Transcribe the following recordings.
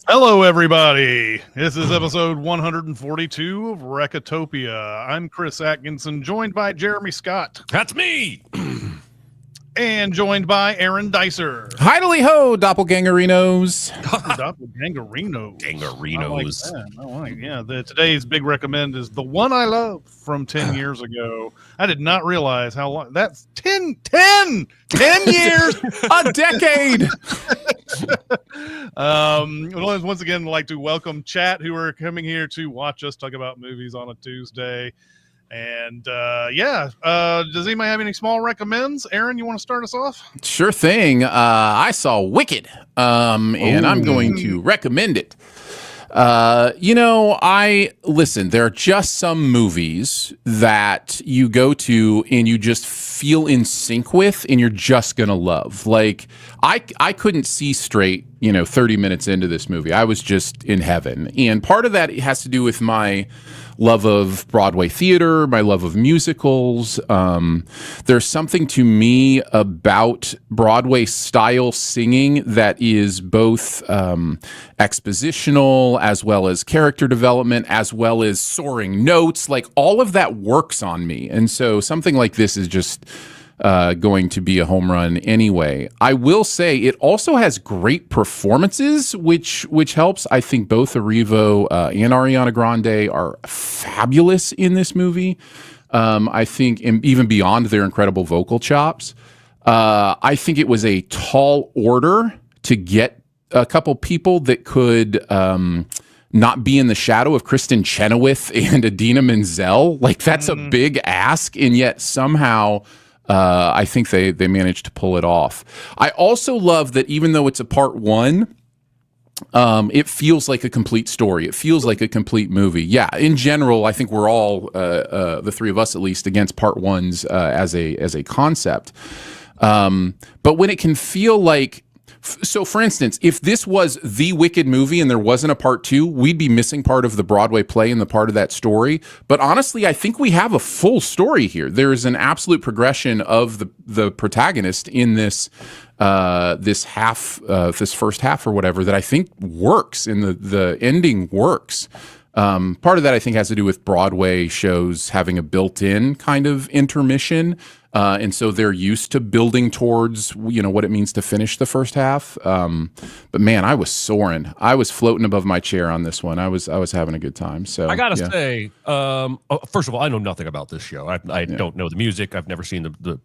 Hello, everybody. This is episode 142 of Recotopia. I'm Chris Atkinson, joined by Jeremy Scott. That's me. And joined by Aaron Dicer. Hidely ho, doppelgangerinos. Doppelgangerinos. Gangerinos. Today's big recommend is The One I Love from 10 years ago. I did not realize how long. That's 10 years. A decade. Once again, I'd like to welcome chat who are coming here to watch us talk about movies on a Tuesday. And does anybody have any small recommends? Aaron, you want to start us off? Sure thing. I saw Wicked, and I'm going to recommend it. Listen, there are just some movies that you go to and you just feel in sync with and you're just going to love. Like, I couldn't see straight, 30 minutes into this movie. I was just in heaven. And part of that has to do with my love of Broadway theater, my love of musicals. There's something to me about Broadway style singing that is both expositional as well as character development, as well as soaring notes. Like, all of that works on me. And so something like this is just going to be a home run anyway. I will say it also has great performances, which helps. I think both Arrivo and Ariana Grande are fabulous in this movie. I think even beyond their incredible vocal chops. I think it was a tall order to get a couple people that could not be in the shadow of Kristen Chenoweth and Idina Menzel. Like, that's a big ask, and yet somehow I think they managed to pull it off. I also love that even though it's a part one, it feels like a complete story. It feels like a complete movie. Yeah, in general, I think we're all, the three of us at least, against part ones as a concept. But when it can feel like, so for instance, if this was the Wicked movie and there wasn't a part two, we'd be missing part of the Broadway play and the part of that story. But honestly, I think we have a full story here. There is an absolute progression of the protagonist in this this first half or whatever that I think works, and the ending works. Part of that I think has to do with Broadway shows having a built-in kind of intermission. And so they're used to building towards, what it means to finish the first half. But man, I was soaring. I was floating above my chair on this one. I was having a good time. So I gotta say, first of all, I know nothing about this show. I don't know the music. I've never seen the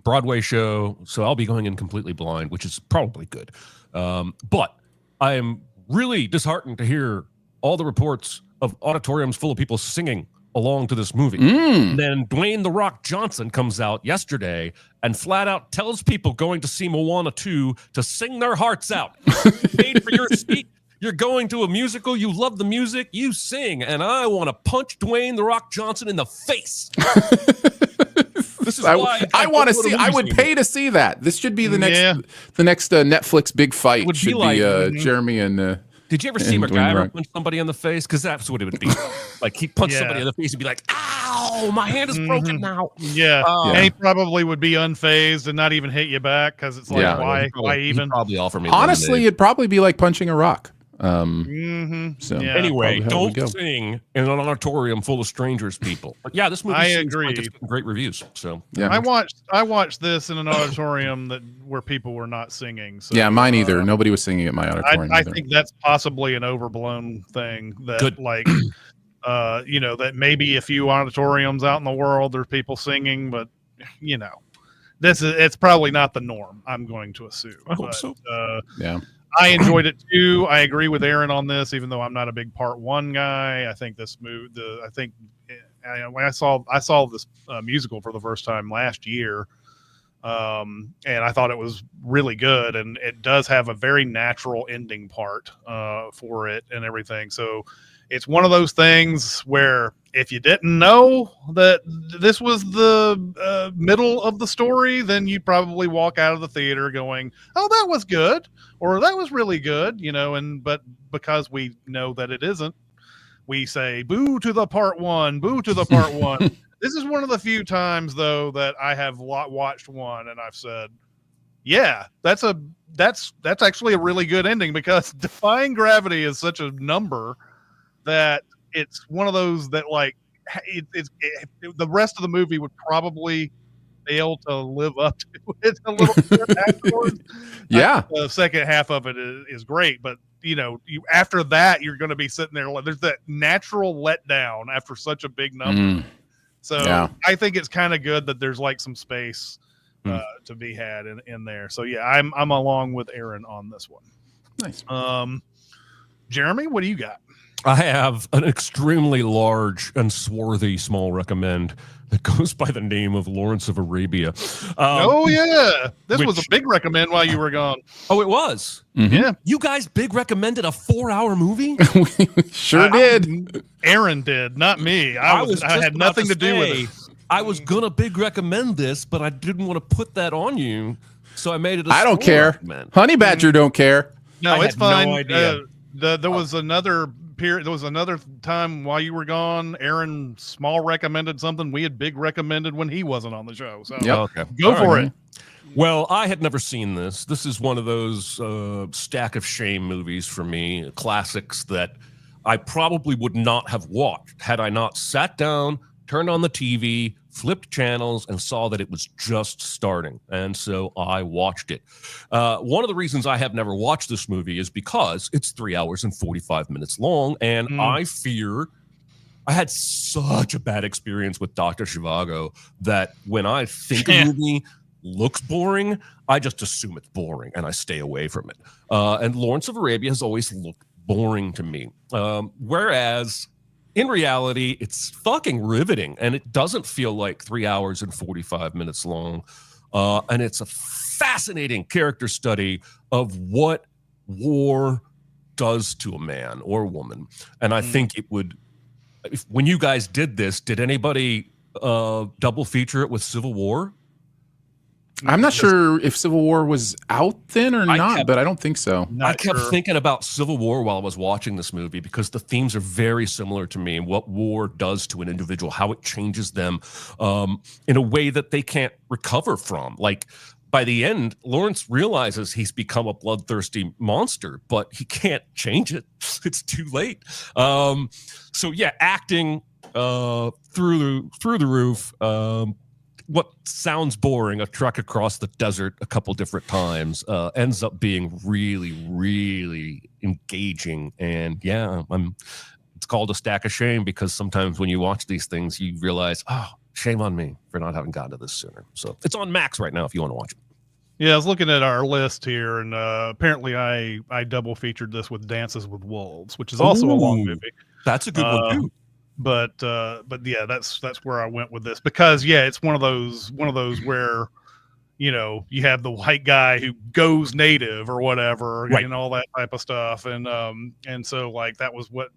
Broadway show, so I'll be going in completely blind, which is probably good. But I am really disheartened to hear all the reports of auditoriums full of people singing along to this movie. Then Dwayne "The Rock" Johnson comes out yesterday and flat out tells people going to see Moana 2 to sing their hearts out. You paid for your seat. You're going to a musical. You love the music. You sing. And I want to punch Dwayne "The Rock" Johnson in the face. This is why I want to see. I would pay to see that. This should be the next Netflix big fight. Would should be Jeremy and. Did you ever see MacGyver punch somebody in the face? Because that's what it would be. Like, he punched somebody in the face and be like, ow, my hand is broken now. Yeah. And he probably would be unfazed and not even hit you back, because it's like, why even? Probably offer me Honestly, it'd probably be like punching a rock. Anyway, don't sing in an auditorium full of strangers, people. But yeah, this movie I agree. Like it's great reviews. So I watched this in an auditorium where people were not singing. So, mine either. Nobody was singing at my auditorium. I think that's possibly an overblown thing. That that maybe a few auditoriums out in the world there's people singing, but it's probably not the norm. I'm going to assume. I hope so. I enjoyed it too. I agree with Aaron on this, even though I'm not a big part one guy. I think this movie, when I saw this musical for the first time last year, and I thought it was really good, and it does have a very natural ending part for it and everything. So it's one of those things where if you didn't know that this was the middle of the story, then you'd probably walk out of the theater going, "Oh, that was good," or "That was really good," but because we know that it isn't, we say, "Boo to the part one, boo to the part one." This is one of the few times, though, that I have watched one and I've said, Yeah, that's actually a really good ending because defying gravity is such a number that it's one of those that like the rest of the movie would probably fail to live up to it a little bit afterwards. I Yeah. think the second half of it is great, but you after that you're going to be sitting there. There's that natural letdown after such a big number. So Yeah. I think it's kind of good that there's like some space to be had in there. So yeah, I'm along with Aaron on this one. Nice. Jeremy, what do you got? I have an extremely large and swarthy small recommend that goes by the name of Lawrence of Arabia. Oh yeah, this was a big recommend while you were gone. Oh, it was. Mm-hmm. Yeah, you guys big recommended a 4-hour movie. We sure did. Aaron did, not me. I had nothing to do with it. I was gonna big recommend this, but I didn't want to put that on you, so I made it. I don't care. Recommend. Honey Badger don't care. No, it's fine. No idea. There was another period. There was another time while you were gone. Aaron small recommended something we had big recommended when he wasn't on the show. So Okay. Go for it. Well, I had never seen this. This is one of those stack of shame movies for me, classics that I probably would not have watched had I not sat down, turned on the TV, flipped channels, and saw that it was just starting. And so I watched it. One of the reasons I have never watched this movie is because it's 3 hours and 45 minutes long. And I fear I had such a bad experience with Dr. Zhivago that when I think a movie looks boring, I just assume it's boring and I stay away from it. And Lawrence of Arabia has always looked boring to me. Whereas in reality, it's fucking riveting, and it doesn't feel like 3 hours and 45 minutes long. And it's a fascinating character study of what war does to a man or woman. And I think it would, when you guys did this, did anybody double feature it with Civil War? I'm not sure if Civil War was out then or not, but I don't think so. I kept thinking about Civil War while I was watching this movie because the themes are very similar to me and what war does to an individual, how it changes them in a way that they can't recover from. Like by the end, Lawrence realizes he's become a bloodthirsty monster, but he can't change it. It's too late. So yeah, acting through the roof. What sounds boring, a trek across the desert a couple different times, ends up being really, really engaging. And yeah, it's called a stack of shame because sometimes when you watch these things, you realize, oh, shame on me for not having gotten to this sooner. So it's on Max right now if you want to watch it. Yeah, I was looking at our list here, and apparently I double featured this with Dances with Wolves, which is also a long movie. That's a good one too. But yeah, that's where I went with this because yeah, it's one of those where you have the white guy who goes native or whatever, right, and all that type of stuff, and so like that was what.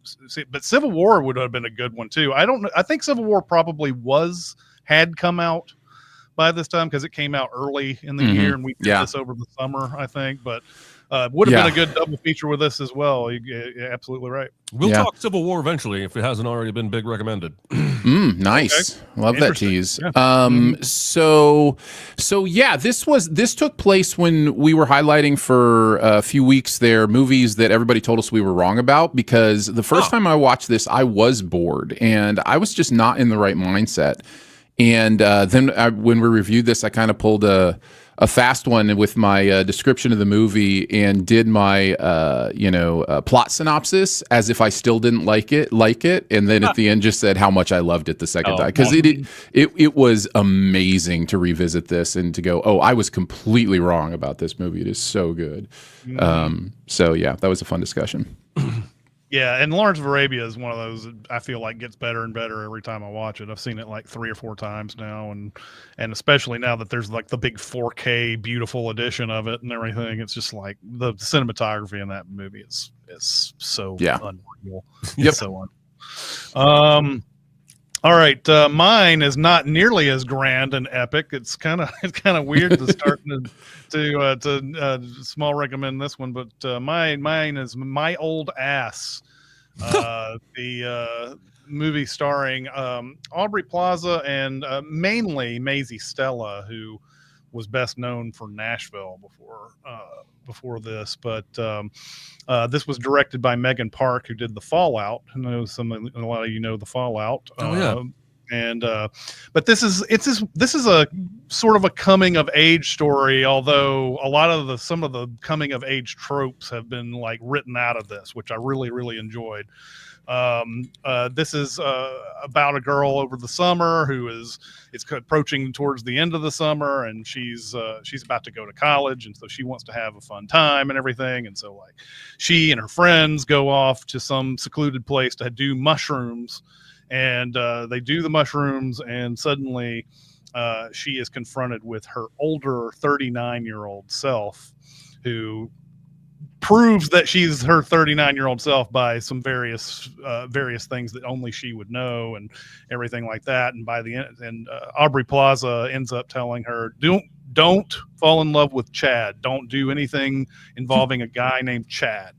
But Civil War would have been a good one too. I don't know. I think Civil War probably had come out by this time because it came out early in the year, and we did this over the summer, I think, but. Would have been a good double feature with this as well. You're absolutely right. We'll talk Civil War eventually if it hasn't already been big recommended. Nice. Okay. Love that tease. Yeah. So yeah, this took place when we were highlighting for a few weeks there movies that everybody told us we were wrong about because the first time I watched this, I was bored and I was just not in the right mindset. And then when we reviewed this, I kind of pulled a fast one with my description of the movie and did my plot synopsis as if I still didn't like it, and then at the end just said how much I loved it the second time because it was amazing to revisit this and to go, oh, I was completely wrong about this movie. It is so good. So yeah, that was a fun discussion. Yeah, and Lawrence of Arabia is one of those that I feel like gets better and better every time I watch it. I've seen it like 3 or 4 times now, and especially now that there's like the big 4K beautiful edition of it and everything. It's just like the cinematography in that movie is so unreal. Yep. So all right, mine is not nearly as grand and epic. It's kind of weird to start to small recommend this one, but mine is My Old Ass, the movie starring Aubrey Plaza and mainly Maisie Stella, who was best known for Nashville before this, but this was directed by Megan Park, who did The Fallout. I know a lot of you know The Fallout. Oh yeah. And but this is a sort of a coming of age story, although a lot of some of the coming of age tropes have been like written out of this, which I really enjoyed. This is about a girl over the summer it's approaching towards the end of the summer, and she's about to go to college, and so she wants to have a fun time and everything, and so like she and her friends go off to some secluded place to do mushrooms, and they do the mushrooms, and suddenly she is confronted with her older 39-year-old self, who proves that she's her 39-year-old self by some various things that only she would know and everything like that. And by the end, and Aubrey Plaza ends up telling her, don't fall in love with Chad. Don't do anything involving a guy named Chad.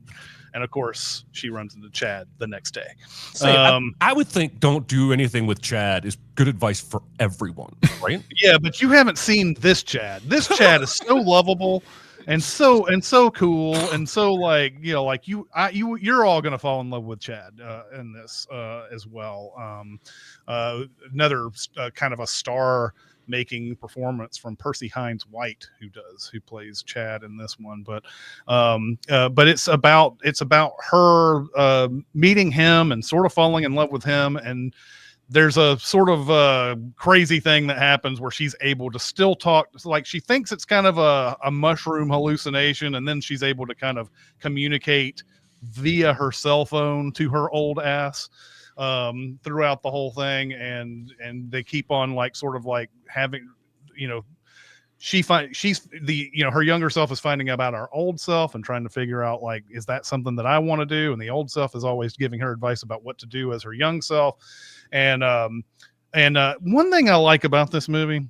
And of course, she runs into Chad the next day. I would think don't do anything with Chad is good advice for everyone, right? Yeah, but you haven't seen this Chad. This Chad is so lovable and so cool, and so like, you know, like you're all gonna fall in love with Chad in this as well. Another kind of a star making performance from Percy Hines White, who plays Chad in this one, but it's about her meeting him and sort of falling in love with him, and there's a sort of crazy thing that happens where she's able to still talk. Like she thinks it's kind of a mushroom hallucination, and then she's able to kind of communicate via her cell phone to her old ass throughout the whole thing. And they keep on like sort of like having, you know, her younger self is finding out about our old self and trying to figure out like, is that something that I want to do? And the old self is always giving her advice about what to do as her young self. And one thing I like about this movie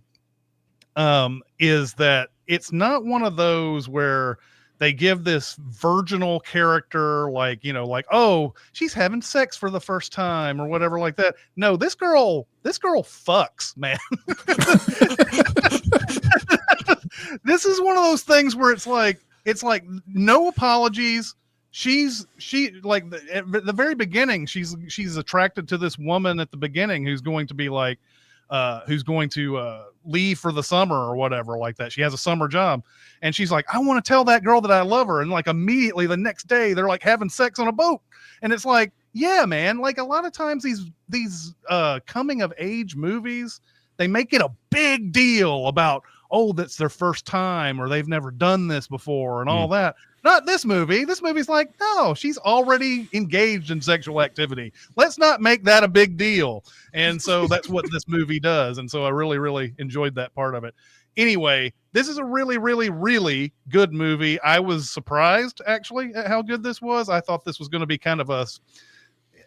is that it's not one of those where they give this virginal character like, you know, like, oh, she's having sex for the first time or whatever like that. No, this girl fucks, man. This is one of those things where it's like no apologies. She like at the very beginning, she's attracted to this woman at the beginning who's going to be like, who's going to leave for the summer or whatever like that. She has a summer job, and she's like, I want to tell that girl that I love her. And like immediately the next day they're like having sex on a boat. And it's like, yeah, man, like a lot of times these coming of age movies, they make it a big deal about, oh, that's their first time or they've never done this before and all that. Not this movie. This movie's like, no, she's already engaged in sexual activity. Let's not make that a big deal. And so that's what this movie does. And so I really enjoyed that part of it. Anyway, this is a really good movie. I was surprised actually at how good this was. I thought this was going to be kind of a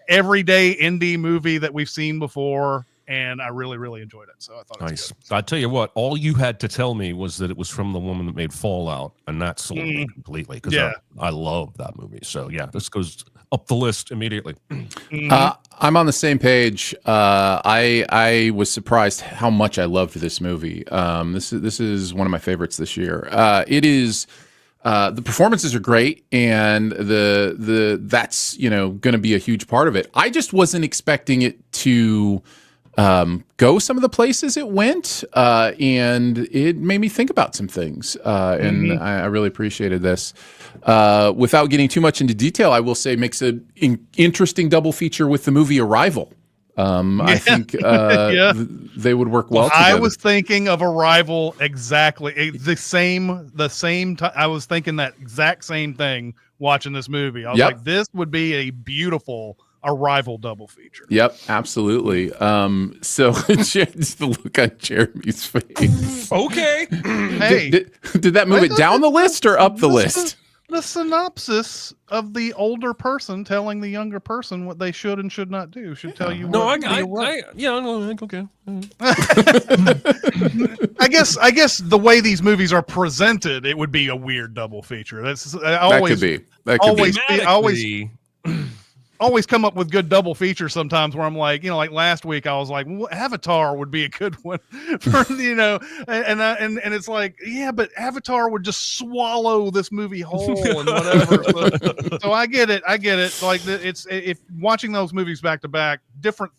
everyday indie movie that we've seen before. And I really enjoyed it. So I thought it was good. I tell you what, all you had to tell me was that it was from the woman that made Fallout, and that sold me completely because I love that movie. So yeah, this goes up the list immediately. I'm on the same page. I was surprised how much I loved this movie. This is one of my favorites this year. It is. The performances are great, and that's going to be a huge part of it. I just wasn't expecting it to go some of the places it went, and it made me think about some things, and I really appreciated this. Without getting too much into detail, I will say makes an interesting double feature with the movie Arrival. I think they would work well together. I was thinking of Arrival exactly the same time. I was thinking that exact same thing watching this movie. I was like, this would be a beautiful Arrival double feature. Yep, absolutely. So just the look on Jeremy's face. Okay. Hey, did that move it down the list or up the list? The synopsis of the older person telling the younger person what they should and should not do should tell you. No, okay. I guess the way these movies are presented, it would be a weird double feature. That could be. always come up with good double features sometimes where I'm like, like last week I was like, well, Avatar would be a good one for, and it's like, yeah, but Avatar would just swallow this movie whole and whatever. So I get it. Like it's if watching those movies back to back, different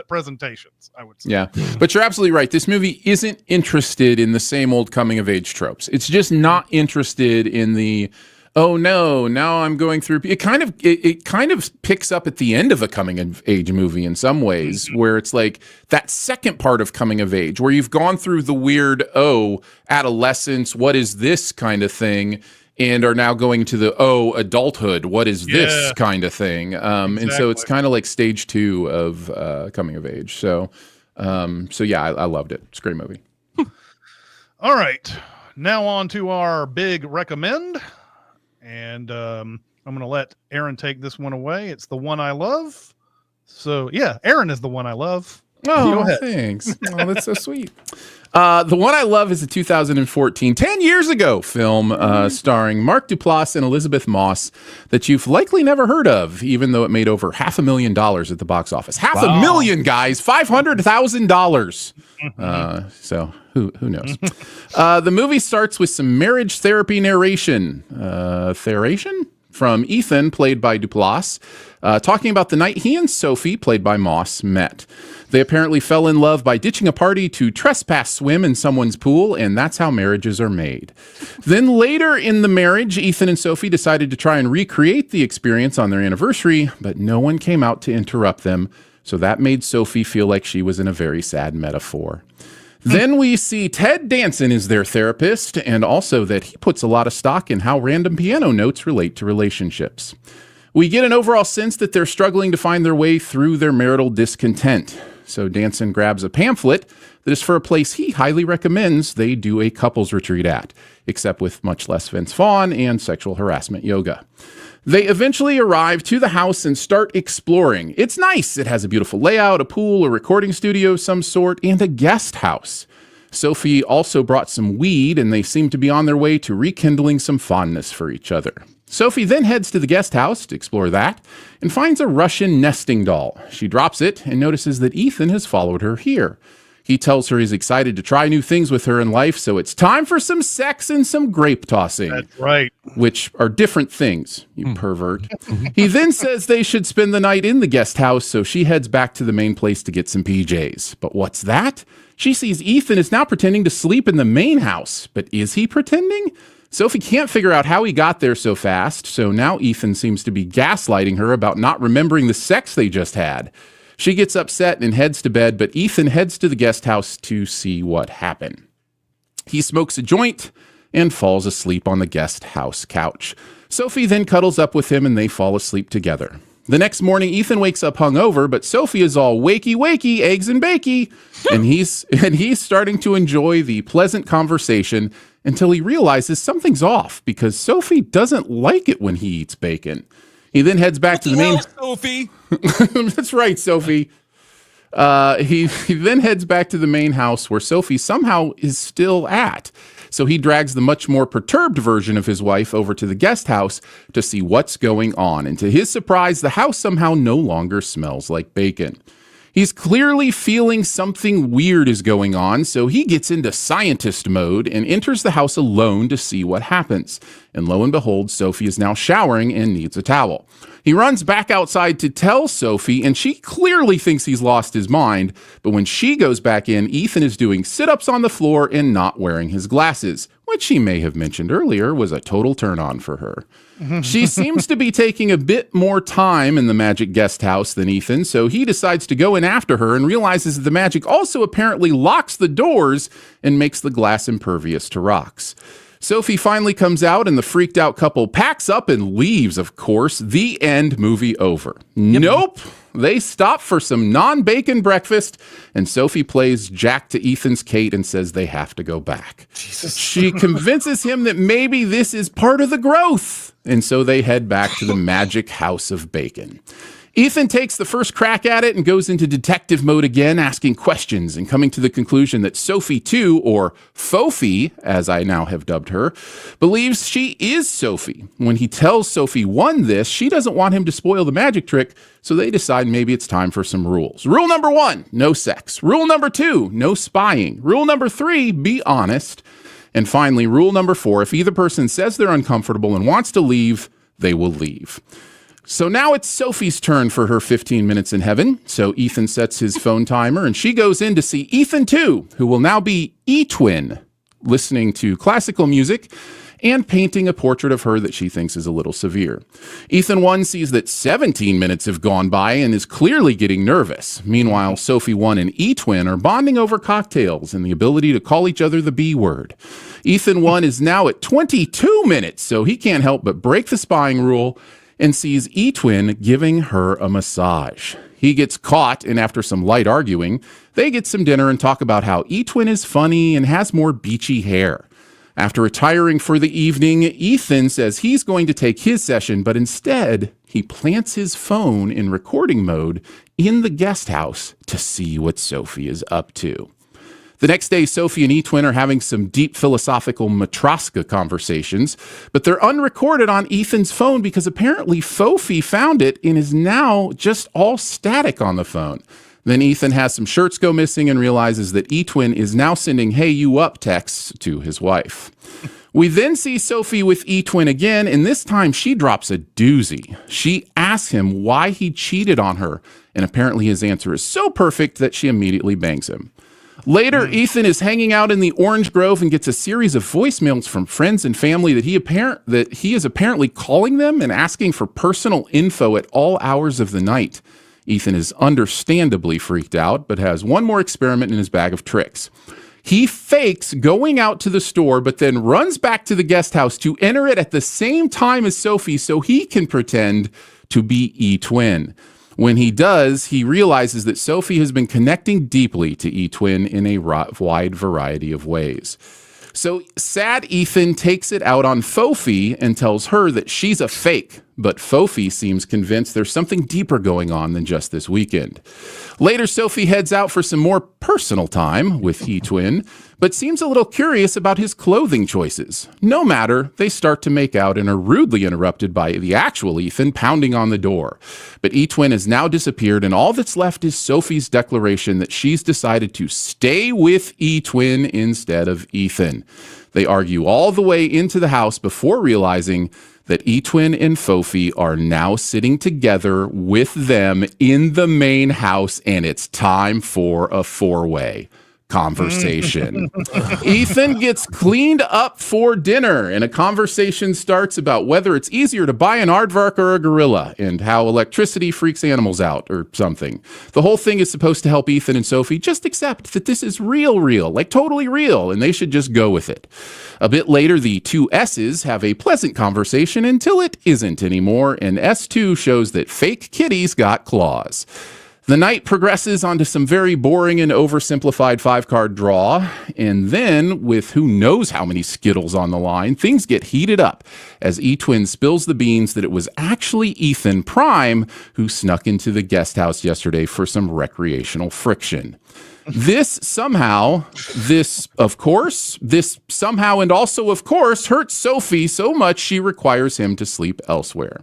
presentations, I would say. Yeah, but you're absolutely right. This movie isn't interested in the same old coming of age tropes. It's just not interested in the, oh no, now I'm going through. It kind of picks up at the end of a coming of age movie in some ways, where it's like that second part of coming of age, where you've gone through the weird, adolescence, what is this kind of thing, and are now going to the, adulthood, what is this kind of thing. Exactly. And so it's kind of like stage 2 of coming of age. So yeah, I loved it. It's a great movie. All right. Now on to our big recommend. And I'm going to let Aaron take this one away. It's the one I love. So, yeah, Aaron is the one I love. Oh, go ahead. Thanks. Oh, that's so sweet. The one I love is the 2014, 10 years ago film starring Mark Duplass and Elizabeth Moss that you've likely never heard of, even though it made over $500,000 at the box office. $500,000, guys. $500,000. So who knows? The movie starts with some marriage therapy narration. From Ethan, played by Duplass, talking about the night he and Sophie, played by Moss, met. They apparently fell in love by ditching a party to trespass swim in someone's pool, and that's how marriages are made. Then later in the marriage, Ethan and Sophie decided to try and recreate the experience on their anniversary, but no one came out to interrupt them, so that made Sophie feel like she was in a very sad metaphor. Then we see Ted Danson is their therapist, and also that he puts a lot of stock in how random piano notes relate to relationships. We get an overall sense that they're struggling to find their way through their marital discontent. So Danson grabs a pamphlet that is for a place he highly recommends they do a couples retreat at, except with much less Vince Vaughn and sexual harassment yoga. They eventually arrive to the house and start exploring. It's nice. It has a beautiful layout, a pool, a recording studio of some sort, and a guest house. Sophie also brought some weed, and they seem to be on their way to rekindling some fondness for each other. Sophie then heads to the guest house to explore that and finds a Russian nesting doll. She drops it and notices that Ethan has followed her here. He tells her he's excited to try new things with her in life, so it's time for some sex and some grape tossing. That's right. Which are different things, you pervert. He then says they should spend the night in the guest house, so she heads back to the main place to get some PJs. But what's that? She sees Ethan is now pretending to sleep in the main house. But is he pretending? Sophie can't figure out how he got there so fast, so now Ethan seems to be gaslighting her about not remembering the sex they just had. She gets upset and heads to bed, but Ethan heads to the guest house to see what happened. He smokes a joint and falls asleep on the guest house couch. Sophie then cuddles up with him and they fall asleep together. The next morning, Ethan wakes up hungover, but Sophie is all wakey, eggs and bakey, and he's starting to enjoy the pleasant conversation until he realizes something's off because Sophie doesn't like it when he eats bacon. He then heads back to the main... Sophie! That's right, Sophie. He then heads back to the main house where Sophie somehow is still at. So he drags the much more perturbed version of his wife over to the guest house to see what's going on. And to his surprise, the house somehow no longer smells like bacon. He's clearly feeling something weird is going on, so he gets into scientist mode and enters the house alone to see what happens. And lo and behold, Sophie is now showering and needs a towel. He runs back outside to tell Sophie, and she clearly thinks he's lost his mind. But when she goes back in, Ethan is doing sit-ups on the floor and not wearing his glasses, which he may have mentioned earlier was a total turn-on for her. She seems to be taking a bit more time in the magic guest house than Ethan, so he decides to go in after her and realizes that the magic also apparently locks the doors and makes the glass impervious to rocks. Sophie finally comes out and the freaked out couple packs up and leaves, of course. The end, movie over. Yep. Nope. They stop for some non-bacon breakfast, and Sophie plays Jack to Ethan's Kate and says they have to go back. Jesus. She convinces him that maybe this is part of the growth, and so they head back to the magic house of bacon. Ethan takes the first crack at it and goes into detective mode again, asking questions and coming to the conclusion that Sophie 2, or Fofi, as I now have dubbed her, believes she is Sophie. When he tells Sophie 1 this, she doesn't want him to spoil the magic trick, so they decide maybe it's time for some rules. Rule number 1, no sex. Rule number 2, no spying. Rule number 3, be honest. And finally, rule number 4, if either person says they're uncomfortable and wants to leave, they will leave. So now it's Sophie's turn for her 15 minutes in heaven. So Ethan sets his phone timer and she goes in to see Ethan 2, who will now be E-Twin, listening to classical music and painting a portrait of her that she thinks is a little severe. Ethan 1 sees that 17 minutes have gone by and is clearly getting nervous. Meanwhile, Sophie 1 and E-Twin are bonding over cocktails and the ability to call each other the B word. Ethan 1 is now at 22 minutes, so he can't help but break the spying rule and sees E-Twin giving her a massage. He gets caught, and after some light arguing, they get some dinner and talk about how E-Twin is funny and has more beachy hair. After retiring for the evening, Ethan says he's going to take his session, but instead, he plants his phone in recording mode in the guest house to see what Sophie is up to. The next day, Sophie and E-Twin are having some deep philosophical Matroska conversations, but they're unrecorded on Ethan's phone because apparently Fofi found it and is now just all static on the phone. Then Ethan has some shirts go missing and realizes that E-Twin is now sending "Hey, you up" texts to his wife. We then see Sophie with E-Twin again, and this time she drops a doozy. She asks him why he cheated on her, and apparently his answer is so perfect that she immediately bangs him. Later, Ethan is hanging out in the orange grove and gets a series of voicemails from friends and family that he is apparently calling them and asking for personal info at all hours of the night. Ethan is understandably freaked out, but has one more experiment in his bag of tricks. He fakes going out to the store, but then runs back to the guest house to enter it at the same time as Sophie so he can pretend to be E-Twin. When he does, he realizes that Sophie has been connecting deeply to E-Twin in a wide variety of ways. So sad Ethan takes it out on Fofi and tells her that she's a fake, but Fofi seems convinced there's something deeper going on than just this weekend. Later, Sophie heads out for some more personal time with E-Twin, but seems a little curious about his clothing choices. No matter, they start to make out and are rudely interrupted by the actual Ethan pounding on the door. But E-Twin has now disappeared, and all that's left is Sophie's declaration that she's decided to stay with E-Twin instead of Ethan. They argue all the way into the house before realizing that E-Twin and Fofi are now sitting together with them in the main house, and it's time for a four-way conversation. Ethan gets cleaned up for dinner, and a conversation starts about whether it's easier to buy an aardvark or a gorilla, and how electricity freaks animals out, or something. The whole thing is supposed to help Ethan and Sophie just accept that this is real, like totally real, and they should just go with it. A bit later, the two S's have a pleasant conversation until it isn't anymore, and S2 shows that fake kitties got claws. The night progresses onto some very boring and oversimplified 5-card draw, and then, with who knows how many Skittles on the line, things get heated up as E-Twin spills the beans that it was actually Ethan Prime who snuck into the guest house yesterday for some recreational friction. This somehow and also of course hurts Sophie so much she requires him to sleep elsewhere.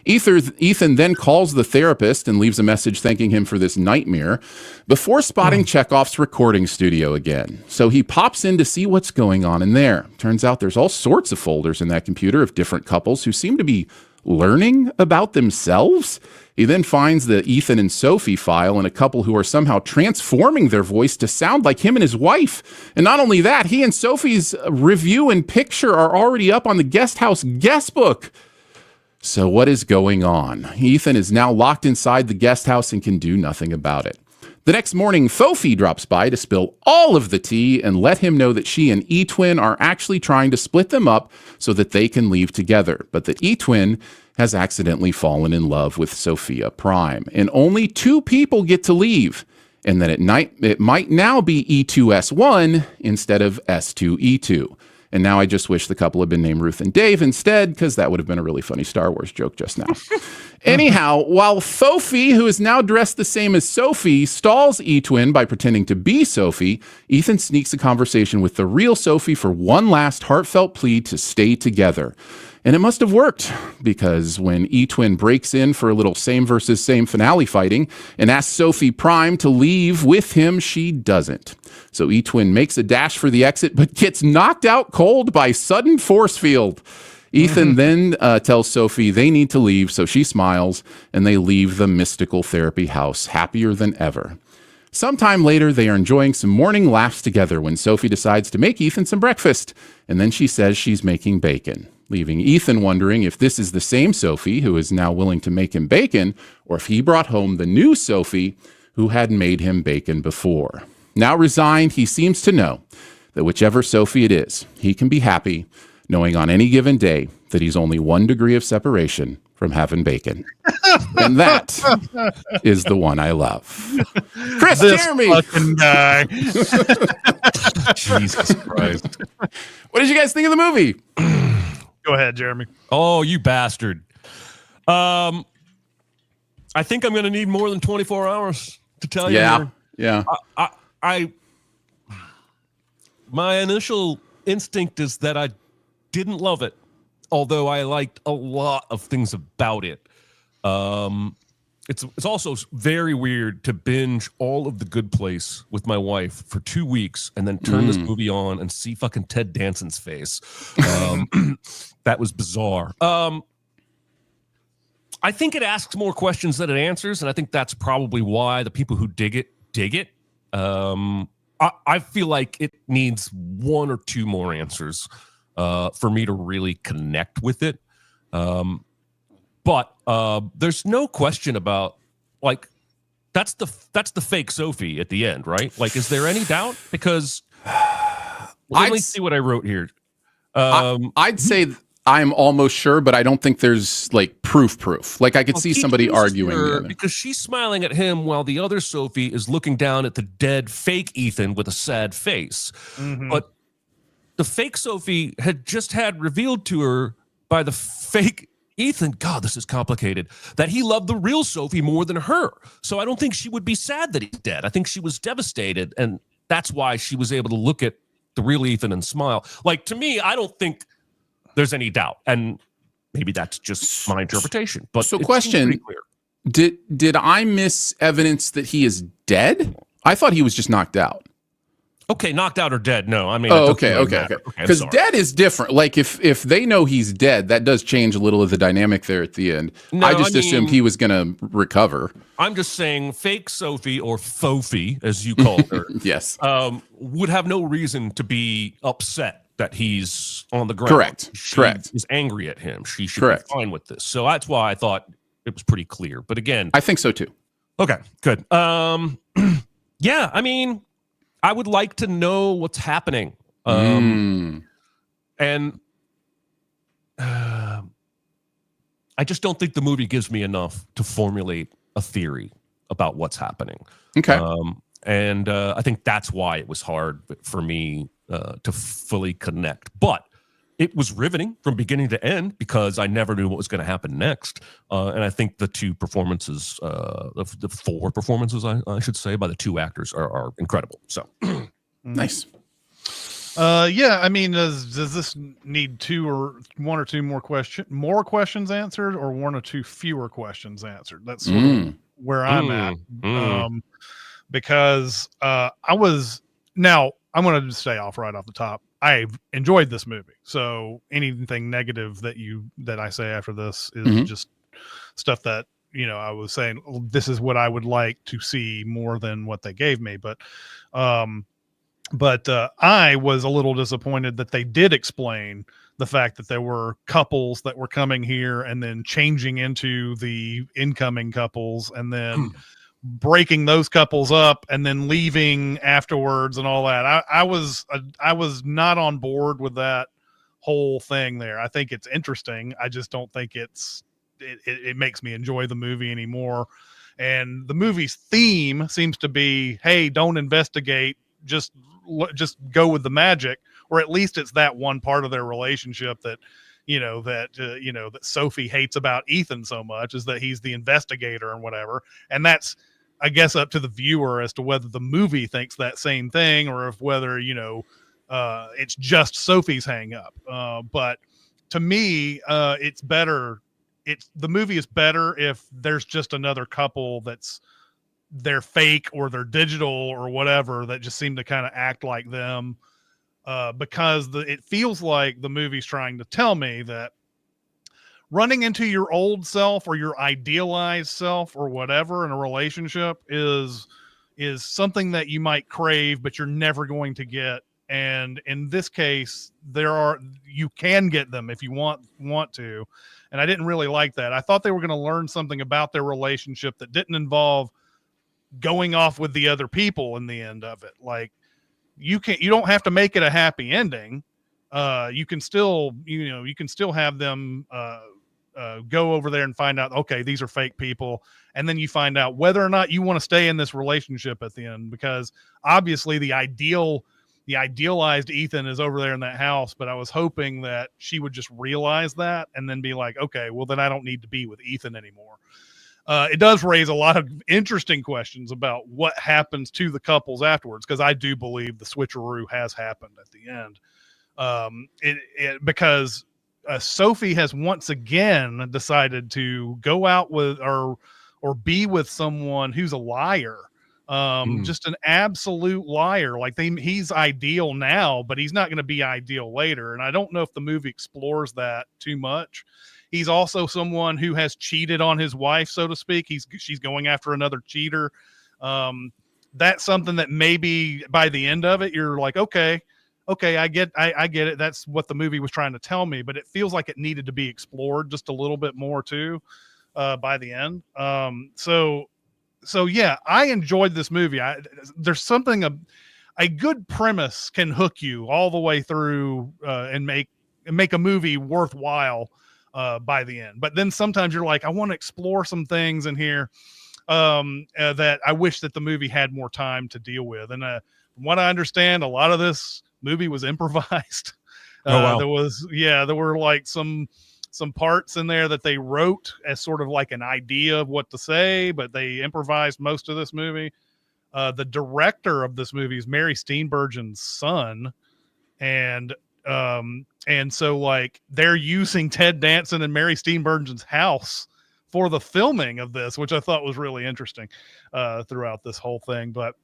Ethan then calls the therapist and leaves a message thanking him for this nightmare before spotting Chekhov's recording studio again. So he pops in to see what's going on in there. Turns out there's all sorts of folders in that computer of different couples who seem to be learning about themselves. He then finds the Ethan and Sophie file and a couple who are somehow transforming their voice to sound like him and his wife. And not only that, he and Sophie's review and picture are already up on the guest house guest book. So what is going on? Ethan is now locked inside the guest house and can do nothing about it. The next morning, Fofi drops by to spill all of the tea and let him know that she and E-Twin are actually trying to split them up so that they can leave together, but that E-Twin has accidentally fallen in love with Sophia Prime, and only 2 people get to leave, and that at night it might now be E2S1 instead of S2E2. And now I just wish the couple had been named Ruth and Dave instead, because that would have been a really funny Star Wars joke just now. Anyhow, while Fofi, who is now dressed the same as Sophie, stalls E-Twin by pretending to be Sophie, Ethan sneaks a conversation with the real Sophie for one last heartfelt plea to stay together. And it must have worked, because when E-Twin breaks in for a little same versus same finale fighting and asks Sophie Prime to leave with him, she doesn't. So E-Twin makes a dash for the exit, but gets knocked out cold by sudden force field. Ethan then tells Sophie they need to leave, so she smiles, and they leave the mystical therapy house happier than ever. Sometime later, they are enjoying some morning laughs together when Sophie decides to make Ethan some breakfast, and then she says she's making bacon, leaving Ethan wondering if this is the same Sophie who is now willing to make him bacon, or if he brought home the new Sophie who had made him bacon before. Now resigned, he seems to know that whichever Sophie it is, he can be happy, knowing on any given day that he's only 1 degree of separation from having bacon. And that is the one I love. Chris, This Jeremy! fucking guy. Jesus Christ. What did you guys think of the movie? Go ahead, Jeremy. Oh, you bastard. I think I'm going to need more than 24 hours to tell you. Yeah. My initial instinct is that I didn't love it, although I liked a lot of things about it. It's also very weird to binge all of The Good Place with my wife for 2 weeks and then turn this movie on and see fucking Ted Danson's face. That was bizarre. I think it asks more questions than it answers, and I think that's probably why the people who dig it. I feel like it needs 1 or 2 more answers for me to really connect with it. But there's no question about, like, that's the fake Sophie at the end, right? Like, is there any doubt? Because let me see what I wrote here. I'd say I'm almost sure, but I don't think there's like proof. Like I could see somebody arguing because she's smiling at him while the other Sophie is looking down at the dead fake Ethan with a sad face. But the fake Sophie had just had revealed to her by the fake Ethan, God, this is complicated, that he loved the real Sophie more than her. So I don't think she would be sad that he's dead. I think she was devastated, and that's why she was able to look at the real Ethan and smile. Like, to me, I don't think there's any doubt, and maybe that's just my interpretation. But so, question: Did I miss evidence that he is dead? I thought he was just knocked out. Okay, knocked out or dead? No, I mean, okay. Because dead is different. Like if they know he's dead, that does change a little of the dynamic there at the end. No, I mean, assumed he was going to recover. I'm just saying, fake Sophie or Fofi, as you called her, yes, would have no reason to be upset that he's on the ground. Correct. Is angry at him. She should be fine with this. So that's why I thought it was pretty clear. But again, I think so too. Okay, good. Yeah, I mean, I would like to know what's happening. And I just don't think the movie gives me enough to formulate a theory about what's happening. Okay. And I think that's why it was hard for me to fully connect. But it was riveting from beginning to end because I never knew what was going to happen next. And I think the 2 performances, the 4 performances, I should say, by the 2 actors are incredible. So nice. Yeah, I mean, does this need 1 or 2 more questions answered, or 1 or 2 fewer questions answered? That's sort of where I'm at. Because I'm going to stay off right off the top. I enjoyed this movie, so anything negative that I say after this is just stuff that I was saying. This is what I would like to see more than what they gave me, but I was a little disappointed that they did explain the fact that there were couples that were coming here and then changing into the incoming couples and then breaking those couples up and then leaving afterwards and all that. I was not on board with that whole thing there. I think it's interesting. I just don't think it makes me enjoy the movie anymore. And the movie's theme seems to be, hey, don't investigate, just go with the magic, or at least it's that one part of their relationship that that Sophie hates about Ethan so much, is that he's the investigator and whatever. And that's, I guess, up to the viewer as to whether the movie thinks that same thing, or if whether, it's just Sophie's hang up. But to me, it's better. The movie is better if there's just another couple they're fake or they're digital or whatever, that just seem to kind of act like them. Because it feels like the movie's trying to tell me that running into your old self or your idealized self or whatever in a relationship is something that you might crave, but you're never going to get. And in this case, you can get them if you want to. And I didn't really like that. I thought they were going to learn something about their relationship that didn't involve going off with the other people in the end of it. Like, you don't have to make it a happy ending. You can still have them go over there and find out, okay, these are fake people. And then you find out whether or not you want to stay in this relationship at the end, because obviously the idealized Ethan is over there in that house. But I was hoping that she would just realize that and then be like, okay, well then I don't need to be with Ethan anymore. It does raise a lot of interesting questions about what happens to the couples afterwards, because I do believe the switcheroo has happened at the end. Because Sophie has once again decided to go out with or be with someone who's a liar. Just an absolute liar. Like he's ideal now, but he's not going to be ideal later. And I don't know if the movie explores that too much. He's also someone who has cheated on his wife, so to speak. She's going after another cheater. That's something that maybe by the end of it, you're like, okay, I get it. That's what the movie was trying to tell me, but it feels like it needed to be explored just a little bit more too, by the end. So yeah, I enjoyed this movie. There's something, a good premise can hook you all the way through, and make a movie worthwhile by the end. But then sometimes you're like, I want to explore some things in here that I wish that the movie had more time to deal with. And from what I understand, a lot of this movie was improvised. Wow. There were like some parts in there that they wrote as sort of like an idea of what to say, but they improvised most of this movie. The director of this movie is Mary Steenburgen's son. And so like they're using Ted Danson and Mary Steenburgen's house for the filming of this, which I thought was really interesting throughout this whole thing. But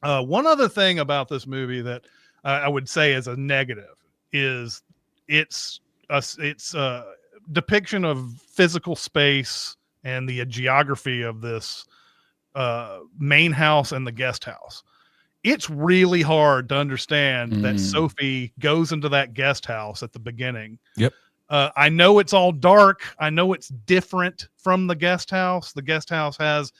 one other thing about this movie that I would say is a negative is its depiction of physical space and the geography of this main house and the guest house. It's really hard to understand that Sophie goes into that guest house at the beginning. Yep. I know it's all dark. I know it's different from the guest house. The guest house has,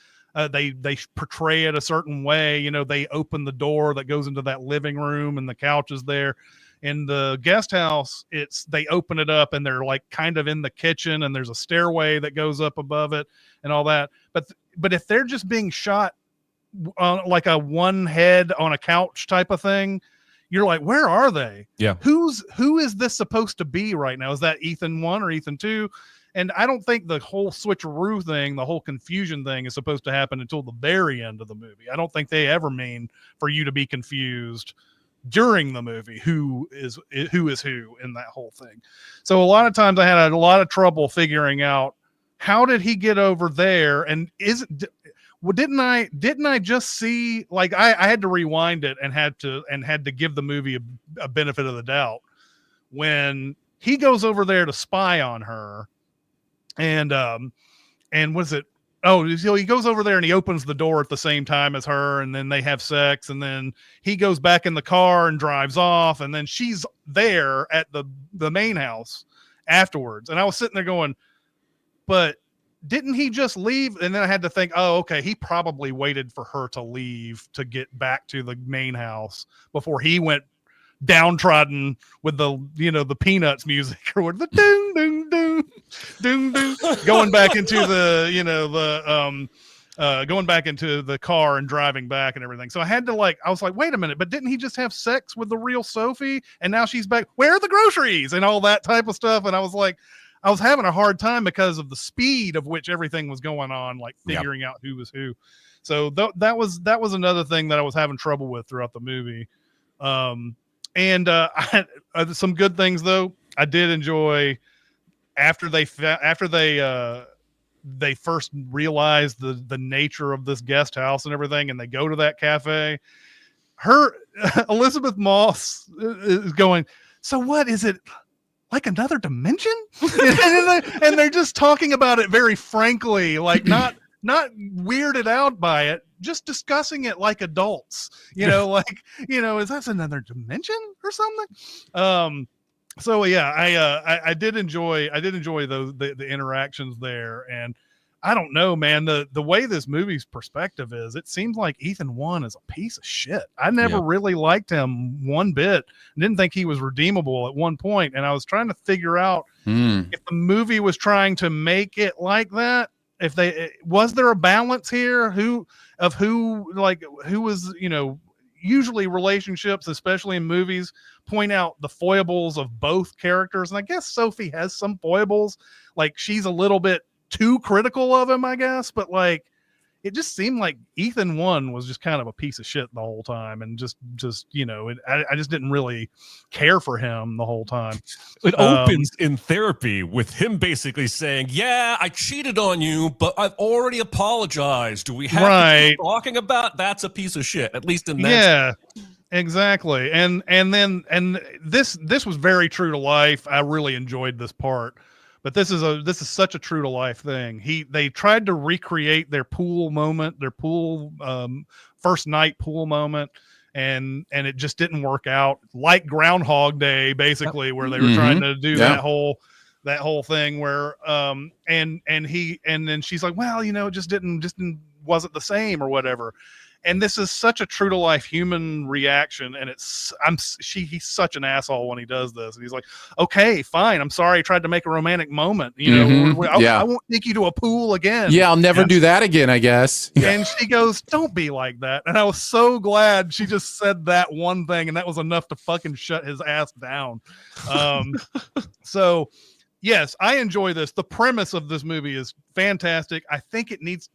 they portray it a certain way. They open the door that goes into that living room and the couch is there. In the guest house, they open it up and they're like kind of in the kitchen and there's a stairway that goes up above it and all that. But if they're just being shot like a one head on a couch type of thing, you're like, where are they? Yeah. Who is this supposed to be right now? Is that Ethan 1 or Ethan 2? And I don't think the whole switcheroo thing, the whole confusion thing is supposed to happen until the very end of the movie. I don't think they ever mean for you to be confused during the movie who is who in that whole thing. So a lot of times I had a lot of trouble figuring out, how did he get over there? And didn't I just see, like, I had to rewind it and had to give the movie a benefit of the doubt when he goes over there to spy on her. And was it, so he goes over there and he opens the door at the same time as her, and then they have sex, and then he goes back in the car and drives off, and then she's there at the main house afterwards. And I was sitting there going, but didn't he just leave? And then I had to think, oh, okay, he probably waited for her to leave to get back to the main house before he went downtrodden with the Peanuts music or the doom doom doom doom doom going back into the going back into the car and driving back and everything. So I had to I was like, wait a minute, but didn't he just have sex with the real Sophie? And now she's back. Where are the groceries and all that type of stuff? And I was like, I was having a hard time because of the speed of which everything was going on, like figuring out who was who. So that was another thing that I was having trouble with throughout the movie. I had some good things though. I did enjoy after they first realized the nature of this guest house and everything, and they go to that cafe. Elizabeth Moss is going, so what is it? Like another dimension? and they're just talking about it very frankly, like not weirded out by it, just discussing it like adults, is that another dimension or something? So yeah, I did enjoy the interactions there. And I don't know, man, the way this movie's perspective is, it seems like Ethan Wan is a piece of shit. I never really liked him one bit. Didn't think he was redeemable at one point. And I was trying to figure out if the movie was trying to make it like that. Was there a balance here? Who was, usually relationships, especially in movies, point out the foibles of both characters. And I guess Sophie has some foibles. Like, she's a little bit too critical of him, I guess, but it just seemed like Ethan Wan was just kind of a piece of shit the whole time, and I just didn't really care for him the whole time. It opens in therapy with him basically saying, "Yeah, I cheated on you, but I've already apologized. Do we have to keep talking about?" That's a piece of shit, at least in that. Yeah. Exactly. And this was very true to life. I really enjoyed this part. But this is such a true to life thing. They tried to recreate their pool moment, their pool first night pool moment, and it just didn't work out. Like Groundhog Day, basically, where they were trying to do that whole thing where and then she's like, well, it just wasn't the same or whatever. And this is such a true to life human reaction. And he's such an asshole when he does this. And he's like, okay, fine. I'm sorry. I tried to make a romantic moment. I won't take you to a pool again. Yeah. I'll never do that again, I guess. And she goes, don't be like that. And I was so glad she just said that one thing. And that was enough to fucking shut his ass down. So yes, I enjoy this. The premise of this movie is fantastic. I think it needs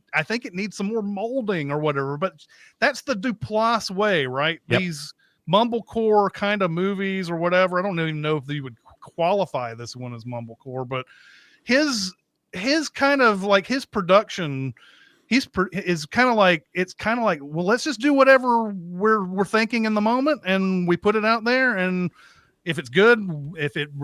some more molding or whatever, but that's the Duplass way, right? Yep. These mumblecore kind of movies or whatever. I don't even know if you would qualify this one as mumblecore, but his kind of like his production, it's kind of like, well, let's just do whatever we're thinking in the moment, and we put it out there, and if it's good, if it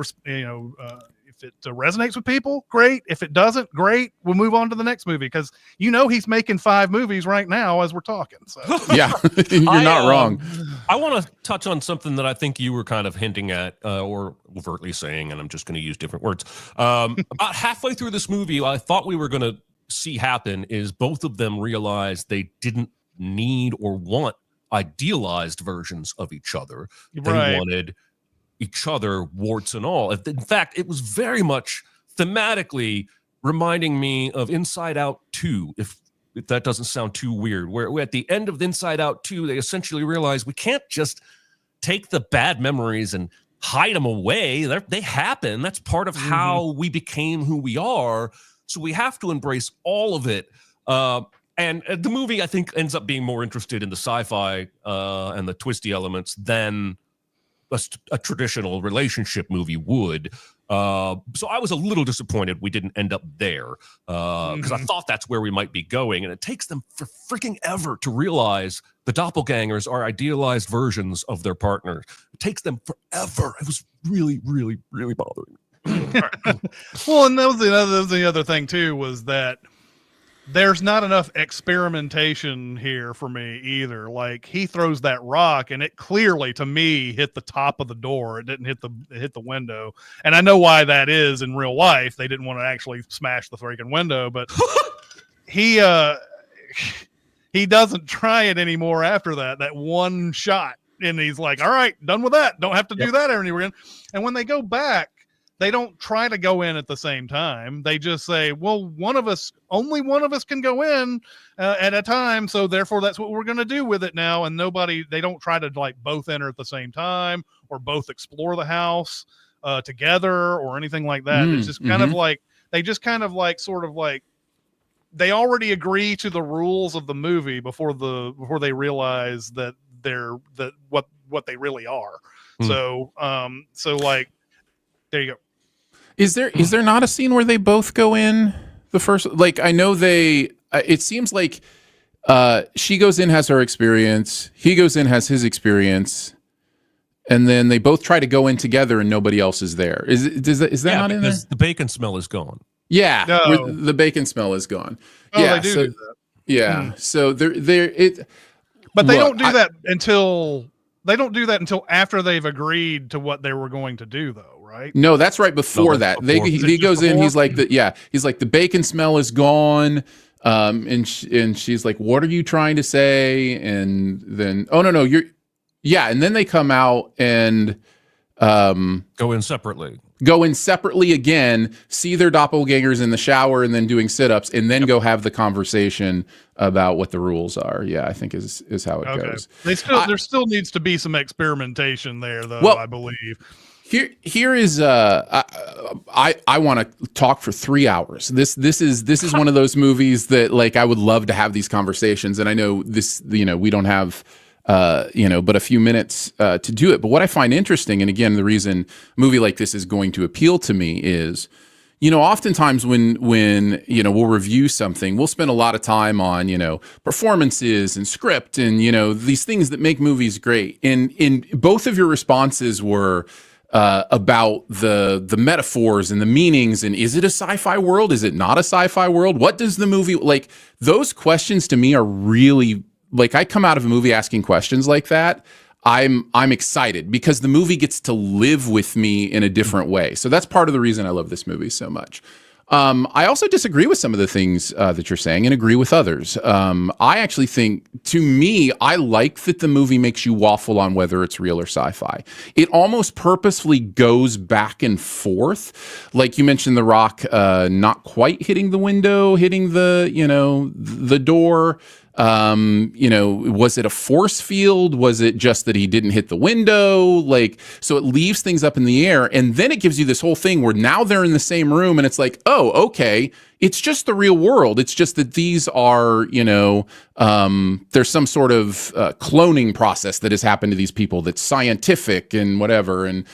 resonates with people, great. If it doesn't, great. We'll move on to the next movie, because he's making 5 movies right now as we're talking. So yeah, you're not wrong. I want to touch on something that I think you were kind of hinting at or overtly saying, and I'm just going to use different words. About halfway through this movie, I thought we were going to see happen is both of them realized they didn't need or want idealized versions of each other. They wanted each other, warts and all. In fact, it was very much thematically reminding me of Inside Out 2, if that doesn't sound too weird, where at the end of Inside Out 2, they essentially realized we can't just take the bad memories and hide them away. They happen. That's part of how we became who we are. So we have to embrace all of it. And the movie, I think, ends up being more interested in the sci-fi and the twisty elements than a traditional relationship movie would. So I was a little disappointed we didn't end up there, because I thought that's where we might be going. And it takes them for freaking ever to realize the doppelgangers are idealized versions of their partners. It takes them forever. It was really, really, really bothering me. Well, and that was the other thing too, was that there's not enough experimentation here for me either. Like, he throws that rock and it clearly, to me, hit the top of the door. It didn't hit the window. And I know why that is in real life. They didn't want to actually smash the freaking window, but he doesn't try it anymore after that one shot. And he's like, all right, done with that. Don't have to do that anywhere again. And when they go back, they don't try to go in at the same time. They just say, well, only one of us can go in at a time. So therefore that's what we're going to do with it now. And they don't try to like both enter at the same time or both explore the house together or anything like that. It's just kind of like, they just kind of like, sort of like, they already agree to the rules of the movie before they realize that what they really are. So like, there you go. Is there not a scene where they both go in the first? Like, I know it seems like she goes in, has her experience. He goes in, has his experience. And then they both try to go in together and nobody else is there. Is that not in there? Because the bacon smell is gone. Yeah. No. The bacon smell is gone. Oh, yeah. they do that. Yeah. So But they don't do that until after they've agreed to what they were going to do, though, right? No, that's right before that. He goes in. He's like the bacon smell is gone. And she's like, "What are you trying to say?" And then, "Oh no, and then they come out and go in separately again, see their doppelgangers in the shower, and then doing sit-ups, and then go have the conversation about what the rules are. Yeah, I think is how it goes. There still needs to be some experimentation there, though. I believe. Here is I want to talk for 3 hours. This is one of those movies that like I would love to have these conversations, and I know this we don't have but a few minutes to do it. But what I find interesting, and again, the reason a movie like this is going to appeal to me is, oftentimes when we'll review something, we'll spend a lot of time on, performances and script and, these things that make movies great. And in both of your responses were about the metaphors and the meanings, and is it a sci-fi world? Is it not a sci-fi world? What does the movie, like, those questions to me are really, like, I come out of a movie asking questions like that, I'm excited because the movie gets to live with me in a different way. So that's part of the reason I love this movie so much. I also disagree with some of the things that you're saying and agree with others. I actually think, to me, I like that the movie makes you waffle on whether it's real or sci-fi. It almost purposefully goes back and forth. Like you mentioned, The Rock not quite hitting the window, hitting the door. Was it a force field? Was it just that he didn't hit the window? Like, so it leaves things up in the air. And then it gives you this whole thing where now they're in the same room and it's like, oh, okay, it's just the real world. It's just that these are, there's some sort of cloning process that has happened to these people that's scientific and whatever. And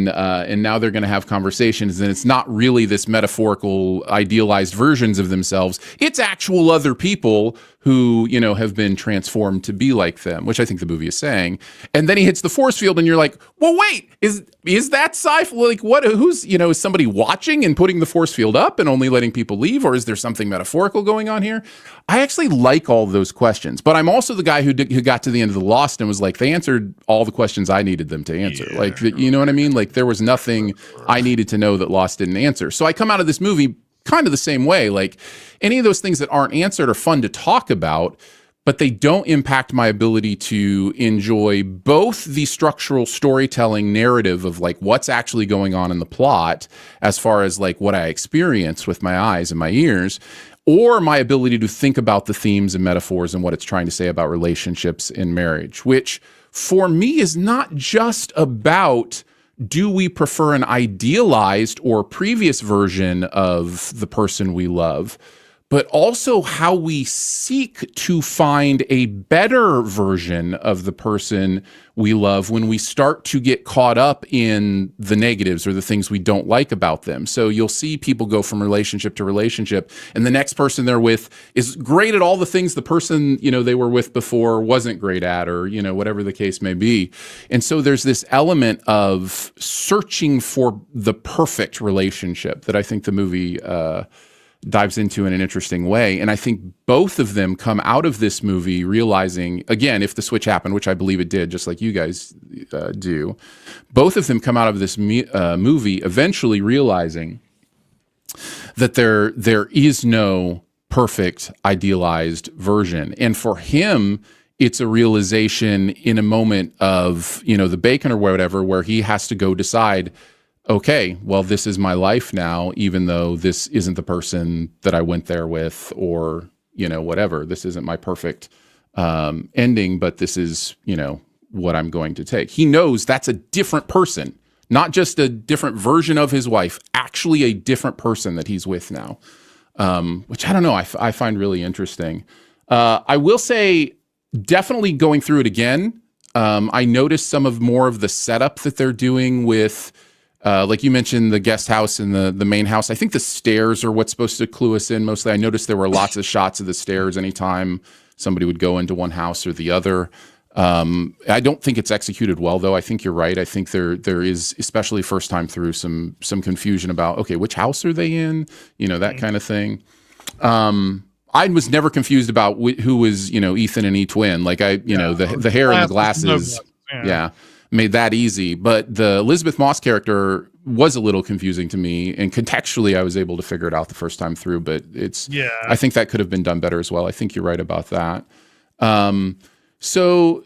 now they're going to have conversations, and it's not really this metaphorical, idealized versions of themselves. It's actual other people who, have been transformed to be like them, which I think the movie is saying. And then he hits the force field, and you're like, well, wait, is that sci-fi? Like, what? Who's, is somebody watching and putting the force field up and only letting people leave, or is there something metaphorical going on here? I actually like all those questions, but I'm also the guy who got to the end of The Lost and was like, they answered all the questions I needed them to answer. Yeah. Like, you know what I mean? Like, there was nothing I needed to know that Lost didn't answer. So I come out of this movie kind of the same way. Like, any of those things that aren't answered are fun to talk about, but they don't impact my ability to enjoy both the structural storytelling narrative of like what's actually going on in the plot, as far as like what I experience with my eyes and my ears, or my ability to think about the themes and metaphors and what it's trying to say about relationships in marriage, which for me is not just about, do we prefer an idealized or previous version of the person we love, but also how we seek to find a better version of the person we love when we start to get caught up in the negatives or the things we don't like about them. So you'll see people go from relationship to relationship, and the next person they're with is great at all the things the person, they were with before wasn't great at, or, whatever the case may be. And so there's this element of searching for the perfect relationship that I think the movie dives into in an interesting way. And I think both of them come out of this movie realizing, again, if the switch happened, which I believe it did, just like you guys do, both of them come out of this movie eventually realizing that there is no perfect idealized version. And for him, it's a realization in a moment of, the bacon or whatever, where he has to go decide, okay, well, this is my life now, even though this isn't the person that I went there with, or, whatever. This isn't my perfect ending, but this is, what I'm going to take. He knows that's a different person, not just a different version of his wife, actually a different person that he's with now, which I don't know, I find really interesting. I will say, definitely going through it again, I noticed more of the setup that they're doing with, like you mentioned, the guest house and the main house. I think the stairs are what's supposed to clue us in mostly. I noticed there were lots of shots of the stairs anytime somebody would go into one house or the other. I don't think it's executed well, though. I think you're right. I think there is, especially first time through, some confusion about, okay, which house are they in? That kind of thing. I was never confused about who was, Ethan and E-Twin. Like the hair and the glasses, made that easy. But the Elizabeth Moss character was a little confusing to me, and contextually, I was able to figure it out the first time through. But I think that could have been done better as well. I think you're right about that. So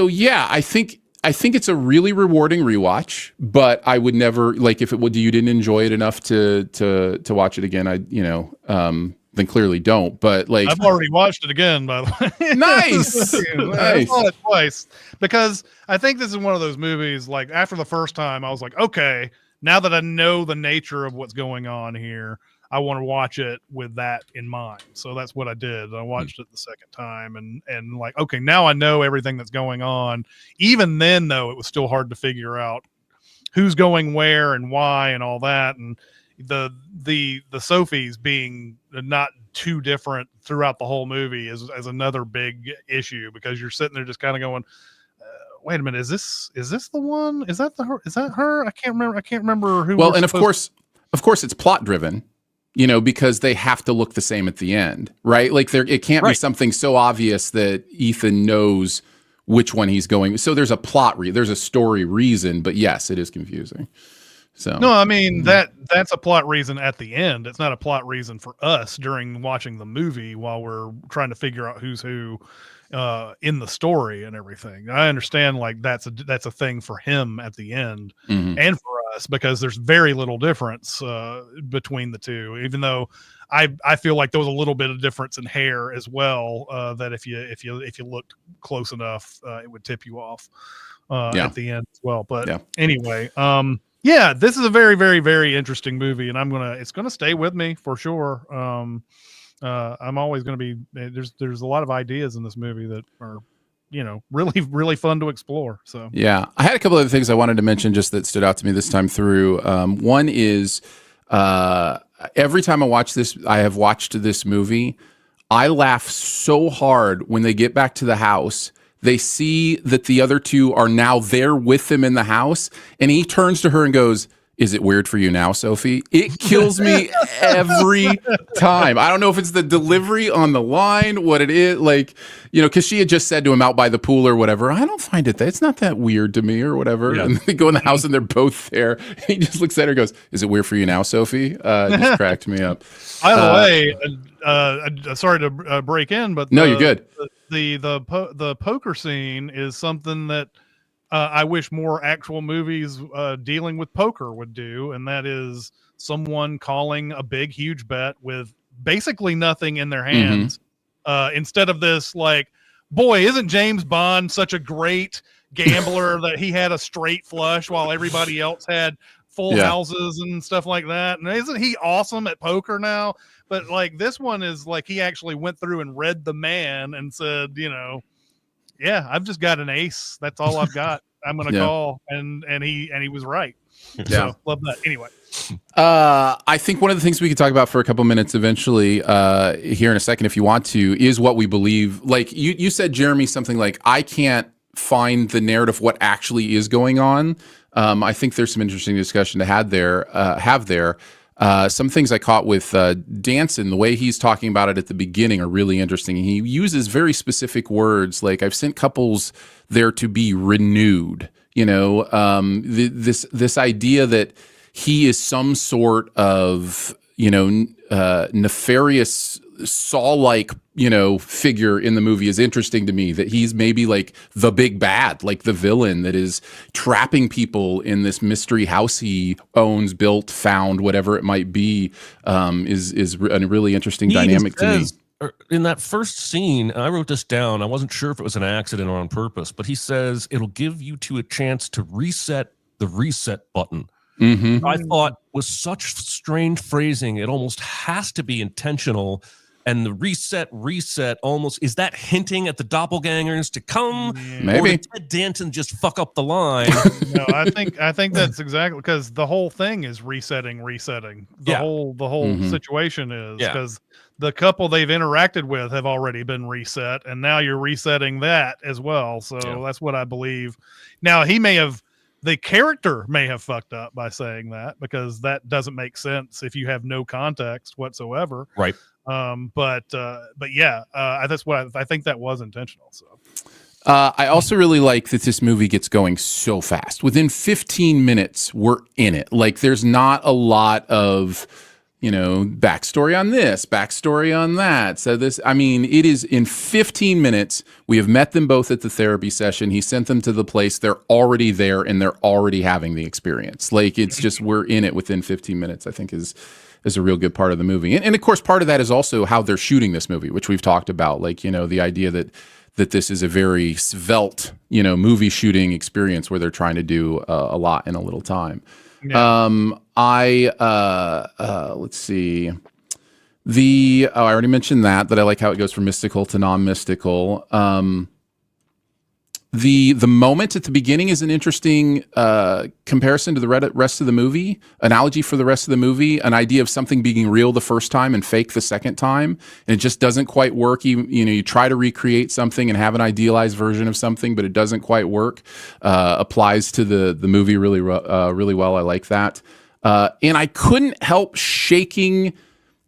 yeah, I think it's a really rewarding rewatch. But I would never, like, if you didn't enjoy it enough to watch it again, then clearly don't. But like, I've already watched it again, by the way. Nice. I saw it twice because I think this is one of those movies. Like, after the first time, I was like, okay, now that I know the nature of what's going on here, I want to watch it with that in mind. So that's what I did. I watched it the second time, and like, okay, now I know everything that's going on. Even then, though, it was still hard to figure out who's going where and why and all that, and the Sophies being not too different throughout the whole movie is another big issue, because you're sitting there just kind of going, wait a minute, is this the one? Is that her? I can't remember who. Well, and of course it's plot driven, because they have to look the same at the end, right? Like it can't be something so obvious that Ethan knows which one he's going. So there's a there's a story reason, but yes, it is confusing. So no, I mean that's a plot reason at the end. It's not a plot reason for us during watching the movie while we're trying to figure out who's who in the story and everything. I understand, like, that's a thing for him at the end, and for us, because there's very little difference between the two. Even though I feel like there was a little bit of difference in hair as well, that if you looked close enough, it would tip you off at the end as well. But anyway, yeah, this is a very, very, very interesting movie, and it's gonna stay with me for sure. I'm always gonna be there's a lot of ideas in this movie that are, really, really fun to explore. So yeah, I had a couple of things I wanted to mention just that stood out to me this time through. One is every time I have watched this movie, I laugh so hard when they get back to the house. They see that the other two are now there with them in the house, and he turns to her and goes, "Is it weird for you now, Sophie?" It kills me every time. I don't know if it's the delivery on the line, what it is, like, because she had just said to him out by the pool or whatever, "I don't find it's not that weird to me," or whatever. Yeah. And they go in the house and they're both there. He just looks at her and goes, "Is it weird for you now, Sophie?" It just cracked me up. By the way, sorry to break in, but no, you're good. The poker scene is something that I wish more actual movies dealing with poker would do, and that is someone calling a big, huge bet with basically nothing in their hands, instead of this, like, boy, isn't James Bond such a great gambler that he had a straight flush while everybody else had full houses and stuff like that? And isn't he awesome at poker now? But like, this one is like, he actually went through and read the man and said, yeah, I've just got an ace. That's all I've got. I'm going to call. And he was right. Yeah. So love that. Anyway. I think one of the things we could talk about for a couple minutes eventually, here in a second, if you want to, is what we believe. Like you said, Jeremy, something like, I can't find the narrative, what actually is going on. I think there's some interesting discussion to have there. Some things I caught with Danson, the way he's talking about it at the beginning are really interesting. He uses very specific words, like, I've sent couples there to be renewed. This idea that he is some sort of, nefarious Saul-like, figure in the movie is interesting to me, that he's maybe like the big bad, like the villain that is trapping people in this mystery house he owns, built, found, whatever it might be, is a really interesting dynamic to me. In that first scene, and I wrote this down, I wasn't sure if it was an accident or on purpose, but he says it'll give you two a chance to reset the reset button. Mm-hmm. I thought was such strange phrasing. It almost has to be intentional. And the reset almost, is that hinting at the doppelgangers to come? Maybe. Or did Ted Danson just fuck up the line? No, I think that's exactly, because the whole thing is resetting. The whole situation is because the couple they've interacted with have already been reset, and now you're resetting that as well. So that's what I believe. Now the character may have fucked up by saying that, because that doesn't make sense if you have no context whatsoever. Right. But yeah, that's what I think that was intentional. So. I also really like that this movie gets going so fast. Within 15 minutes, we're in it. Like, there's not a lot of, backstory on this, backstory on that. So it is in 15 minutes. We have met them both at the therapy session. He sent them to the place. They're already there and they're already having the experience. Like, it's just, we're in it within 15 minutes, I think is a real good part of the movie. And of course, part of that is also how they're shooting this movie, which we've talked about. Like, the idea that this is a very svelte, movie shooting experience where they're trying to do a lot in a little time. Yeah. Let's see. I already mentioned that I like how it goes from mystical to non-mystical. The moment at the beginning is an interesting comparison to the rest of the movie, analogy for the rest of the movie, an idea of something being real the first time and fake the second time, and it just doesn't quite work. You try to recreate something and have an idealized version of something, but it doesn't quite work. Applies to the movie really well. I like that, and I couldn't help shaking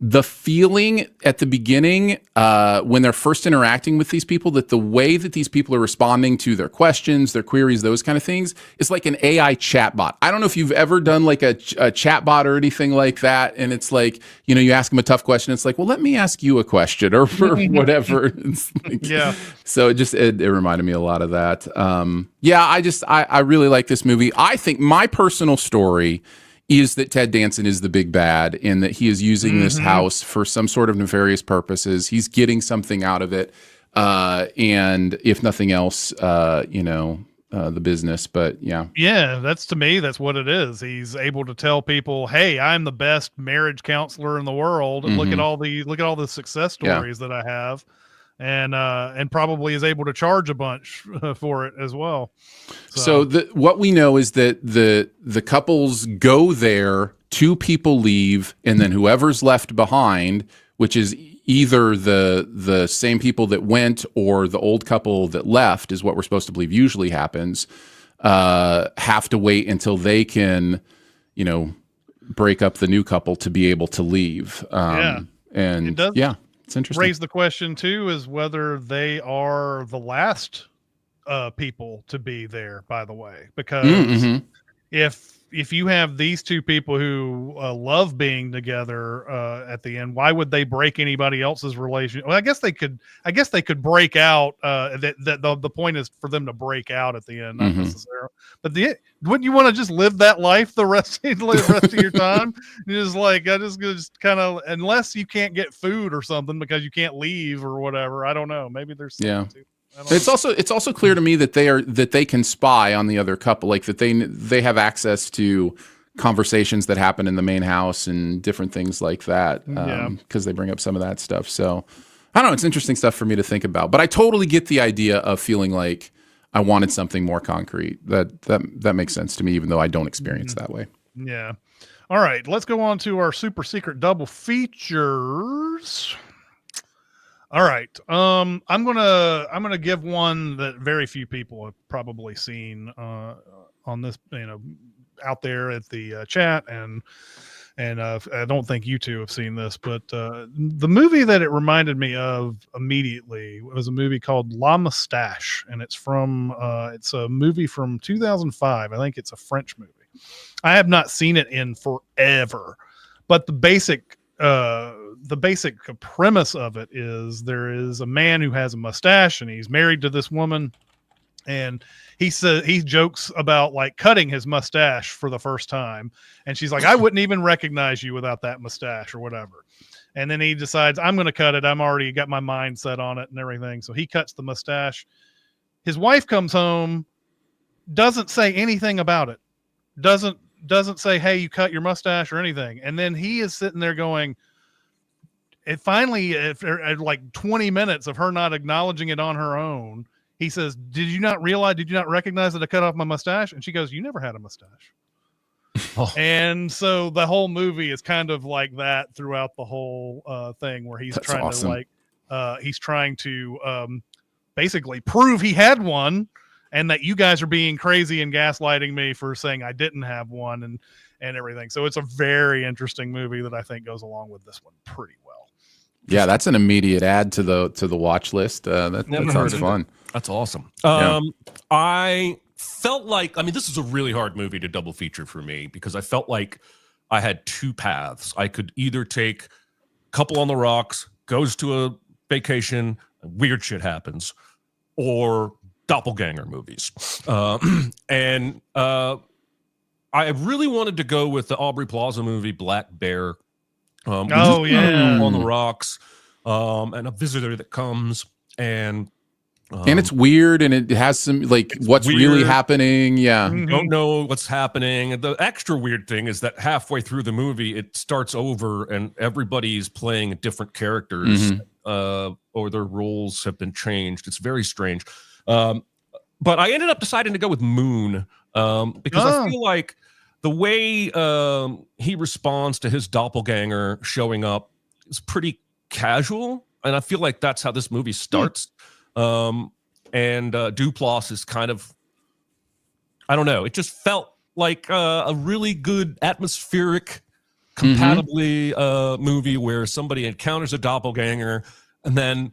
the feeling at the beginning when they're first interacting with these people, that the way that these people are responding to their questions, their queries, those kind of things, is like an AI chatbot. I don't know if you've ever done like a chatbot or anything like that. And it's like, you ask them a tough question. It's like, well, let me ask you a question or whatever. It's like, yeah. So it reminded me a lot of that. I really like this movie. I think my personal story is that Ted Danson is the big bad, and that he is using this house for some sort of nefarious purposes. He's getting something out of it. And if nothing else, the business, but yeah. Yeah, that's what it is. He's able to tell people, hey, I'm the best marriage counselor in the world. And look at all the success stories that I have. And probably is able to charge a bunch for it as well. So what we know is that the couples go there, two people leave, and then whoever's left behind, which is either the same people that went or the old couple that left, is what we're supposed to believe usually happens, have to wait until they can, break up the new couple to be able to leave. And it's interesting. Raise the question too, is whether they are the last people to be there, by the way, because if you have these two people who love being together at the end, why would they break anybody else's relationship? Well, I guess they could break out. The point is for them to break out at the end, not necessarily. But wouldn't you want to just live that life the rest of your time? You're just like, I just kind of, unless you can't get food or something because you can't leave or whatever. I don't know. Maybe there's something too. It's also clear to me that they can spy on the other couple, like that they have access to conversations that happen in the main house and different things like that, because they bring up some of that stuff. So I don't know, it's interesting stuff for me to think about. But I totally get the idea of feeling like I wanted something more concrete. That makes sense to me, even though I don't experience that way. Yeah. All right, let's go on to our super secret double features. All right. I'm gonna give one that very few people have probably seen on this, out there at the chat, and I don't think you two have seen this, but the movie that it reminded me of immediately was a movie called La Moustache, and it's a movie from 2005. I think it's a French movie. I have not seen it in forever, but the basic the basic premise of it is there is a man who has a mustache and he's married to this woman, and he jokes about like cutting his mustache for the first time, and she's like, I wouldn't even recognize you without that mustache or whatever. And then he decides, I'm going to cut it. I'm already got my mind set on it and everything. So he cuts the mustache. His wife comes home, doesn't say anything about it. Doesn't say, hey, you cut your mustache or anything. And then he is sitting there going, it finally, at like 20 minutes of her not acknowledging it on her own, he says, did you not recognize that I cut off my mustache? And she goes, you never had a mustache. Oh. And so the whole movie is kind of like that throughout the whole thing, where he's trying to basically prove he had one, and that you guys are being crazy and gaslighting me for saying I didn't have one, and everything. So it's a very interesting movie that I think goes along with this one pretty well. Yeah, that's an immediate add to the watch list. That sounds fun. That's awesome. I felt like, this is a really hard movie to double feature for me, because I felt like I had two paths. I could either take Couple on the Rocks, goes to a vacation, weird shit happens, or doppelganger movies. And I really wanted to go with the Aubrey Plaza movie, Black Bear. On the Rocks, and a visitor that comes, and it's weird, and it has some like what's weird, really happening. Yeah, don't know what's happening. And the extra weird thing is that halfway through the movie, it starts over, and everybody's playing different characters, or their roles have been changed. It's very strange. But I ended up deciding to go with Moon, because I feel like the way he responds to his doppelganger showing up is pretty casual, and I feel like that's how this movie starts. And Duplass is kind of, I don't know, it just felt like a really good atmospheric, compatibly movie where somebody encounters a doppelganger and then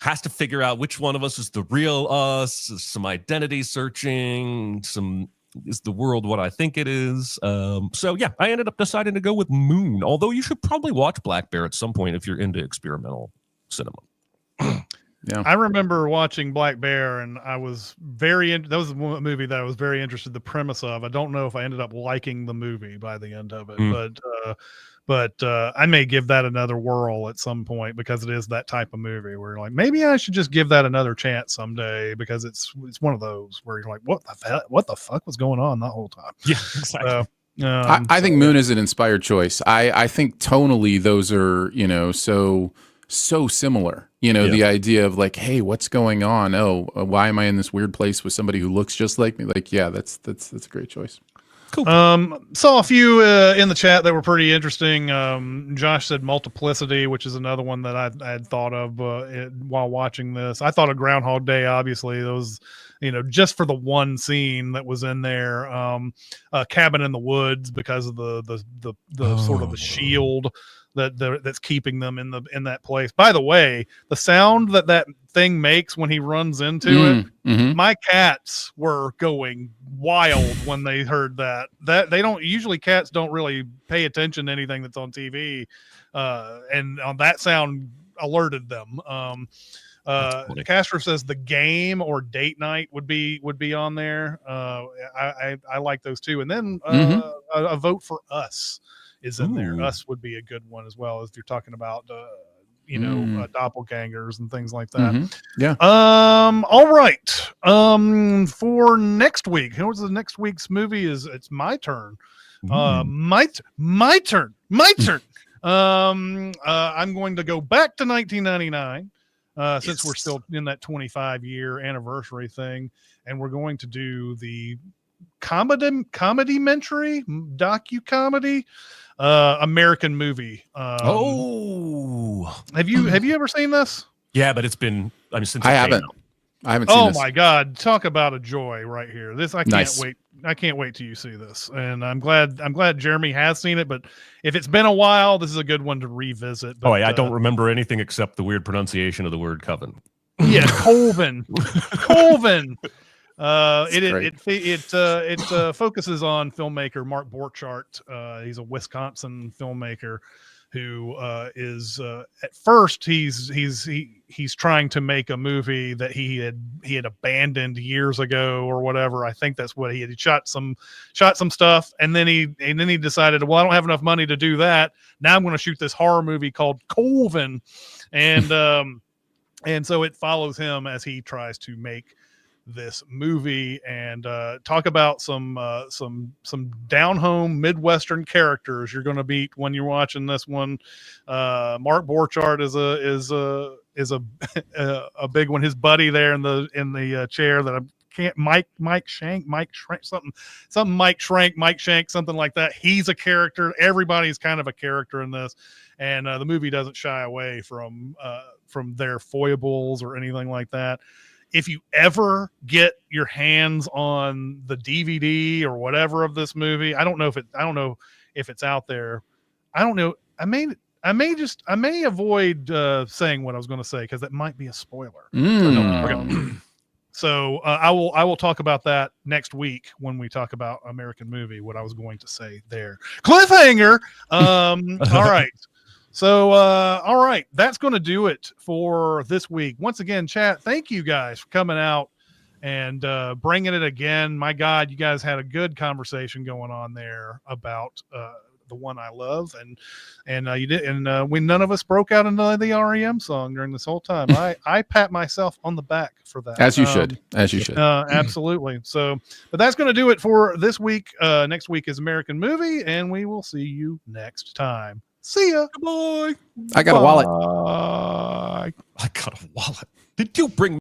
has to figure out which one of us is the real us, some identity searching, is the world what I think it is? So yeah, I ended up deciding to go with Moon, although you should probably watch Black Bear at some point if you're into experimental cinema. Yeah, I remember watching Black Bear, and I was that was a movie that I was very interested in the premise of. I don't know if I ended up liking the movie by the end of it, but I may give that another whirl at some point, because it is that type of movie where like maybe I should just give that another chance someday, because it's one of those where you're like, what the fuck was going on that whole time? Yeah, exactly. I think Moon is an inspired choice. I think tonally those are so similar. The idea of like, hey, what's going on? Oh, why am I in this weird place with somebody who looks just like me? Like, yeah, that's a great choice. Cool. Saw a few in the chat that were pretty interesting. Josh said Multiplicity, which is another one that I had thought of while watching this. I thought of Groundhog Day, obviously. Those, just for the one scene that was in there. Cabin in the Woods, because of the sort of the shield that's keeping them in that place. By the way, the sound that thing makes when he runs into it, my cats were going wild when they heard that. They don't usually, cats don't really pay attention to anything that's on TV, and on that sound alerted them. Castro says The Game or Date Night would be on there. I like those too. And then a Vote for Us is in there. Us would be a good one as well, as you're talking about doppelgangers and things like that. Yeah. All right. For next week, here's the next week's movie. It's my turn. My turn. I'm going to go back to 1999. Since we're still in that 25-year anniversary thing, and we're going to do the comedy-mentary, docu-comedy, American Movie. Have you ever seen this? Yeah, but it's been, since I haven't seen this. Oh my God. Talk about a joy right here. This, I can't wait. I can't wait till you see this. And I'm glad Jeremy has seen it, but if it's been a while, this is a good one to revisit. But, I don't remember anything except the weird pronunciation of the word coven. Yeah, Colvin. It focuses on filmmaker Mark Borchardt. He's a Wisconsin filmmaker who is at first he's trying to make a movie that he had abandoned years ago or whatever. I think that's what he shot some stuff, and then he decided, well, I don't have enough money to do that. Now I'm going to shoot this horror movie called Colvin, and so it follows him as he tries to make this movie and talk about some down home Midwestern characters you're going to meet when you're watching this one. Mark Borchardt is a big one. His buddy there in the chair that I can't Mike Shank something Mike Shank, something like that. He's a character. Everybody's kind of a character in this, and the movie doesn't shy away from their foibles or anything like that. If you ever get your hands on the DVD or whatever of this movie, I don't know if it's out there. I don't know. I may avoid saying what I was going to say because that might be a spoiler. So I will talk about that next week when we talk about American Movie. What I was going to say there. Cliffhanger. All right. So, all right, that's going to do it for this week. Once again, chat, thank you guys for coming out and bringing it again. My God, you guys had a good conversation going on there about the one I love, and you did, and we none of us broke out into the REM song during this whole time. I pat myself on the back for that, as you should. Absolutely. So, but that's going to do it for this week. Next week is American Movie, and we will see you next time. See ya. Goodbye. I got a wallet. I got a wallet. Did you bring